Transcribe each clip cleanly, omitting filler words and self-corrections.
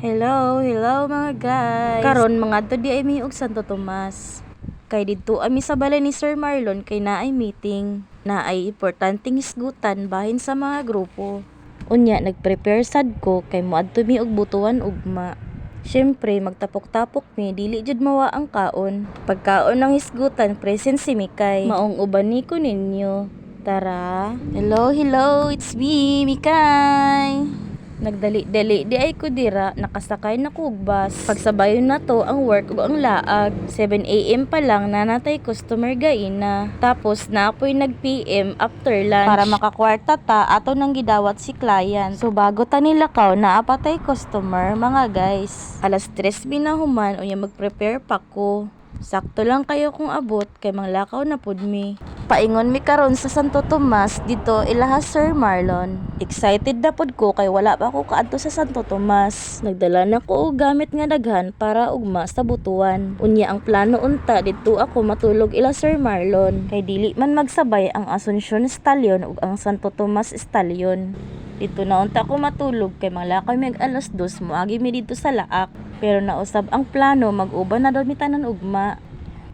Hello mga guys. Karon mga adto di ay mi og Santo Tomas. Kay didto ami sa balay ni Sir Marlon kay naay meeting, naay importanteng hisgutan bahin sa mga grupo. Unya nagprepare sad ko kay moadto mi og butuan ugma. Syempre magtapok-tapok mi dili jud mawa ang kaon. Pagkaon ng hisgutan present si Mikay. Maong uban ni ko ninyo. Tara. Hello, it's me, Mikay. Nagdali-dali di ay ko dira, nakasakay na ko og bus. Pagsabayon na to ang work ug ang laag. 7 AM pa lang nanatay customer gaina. Tapos na ako'y nag PM after lunch para makakwarta ta ato nang gidawat si client. So bago ta nilakaw na apatay customer mga guys. Alas 3 binahuman unya mag-prepare pa ko. Sakto lang kayo kung abot kay manglakaw na pud mi. Paingon mi karon sa Santo Tomas dito ilaha Sir Marlon. Excited na pud ko kay wala pa ako kaadto sa Santo Tomas. Nagdala na ko og gamit nga daghan para ugma sa butuan. Unya ang plano unta dito ako matulog ila Sir Marlon kay dili man magsabay ang Asuncion Stallion ug ang Santo Tomas Stallion. Dito na unta ko matulog kay manglakaw mi alas 2 moagi mi dito sa Laak. Pero nausab ang plano mag-uban na daw mi tanan ugma.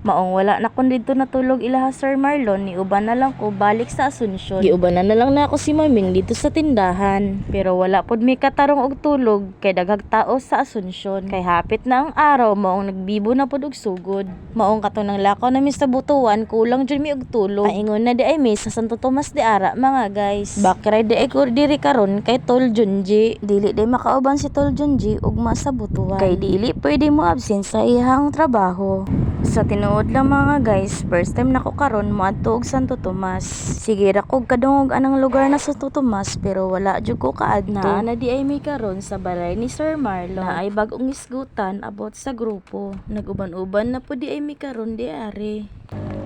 Maong wala na kun dito natulog ilaha Sir Marlon, ni uban na lang ko balik sa Asuncion. Giubanan na lang na ako si Maming dito sa tindahan. Pero wala pod mi katarong og tulog kay daghang tao sa Asuncion. Kay hapit na ang araw maong nagbibo na pod og sugod. Maong katong nang lakaw na mi sa butuan, kulang jud mi og tulog. Paingon na di ay mi sa Santo Tomas de ara mga guys. Bakray di ay ko diri karon kay Tol Junji. Dili di makauban si Tol Junji ugma sa butuan. Kay dili pwede mo absent sa ihang trabaho. Sa tinuod lang mga guys, first time nako karon moadto og Santo Tomas. Sige ra kog kadungog anang lugar na Santo Tomas pero wala jud ko kaadto. Na di ay mi karon sa balay ni Sir Marlon. Na ay bag-ong isgutan about sa grupo. Naguban-uban na pud di ay mi karon di ari.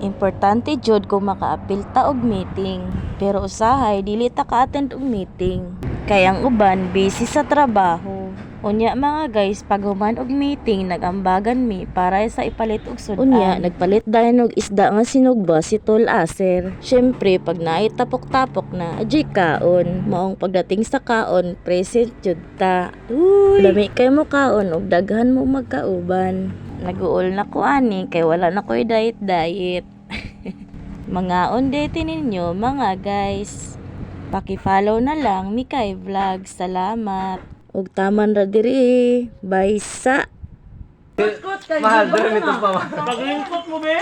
Importante jud kung makaapil ta og meeting. Pero usahay dili ta ka-attend og meeting. Kay ang uban busy sa trabaho. Unya mga guys, pag human og meeting, nagambagan mi para sa ipalit og sudan. Unya, nagpalit dayon og isda nga sinugba si Tol Aser. Syempre, pag naay tapok-tapok na, adjay kaon. Maong pagdating sa kaon, present jud ta. Uy! Lami kay mo kaon og daghan mo magkauban. Naguol na ko ani, kay wala na ko'y diet. Mga on-date ninyo, mga guys. Paki-follow na lang, Mikay Vlog. Salamat. Og taman ra diri. Bye sa. Mahal diri nito pa. Pag-lingkot mo, be?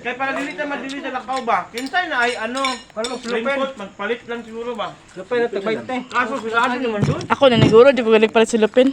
Kaya para dili ta madili sa lakaw ba? Kinsay na ay ano? Lingkot, magpalit lang siguro ba? Lupay na tagbayte. Kaso sila naman doon. Ako na niguro, di ba nagpalit si Lupin?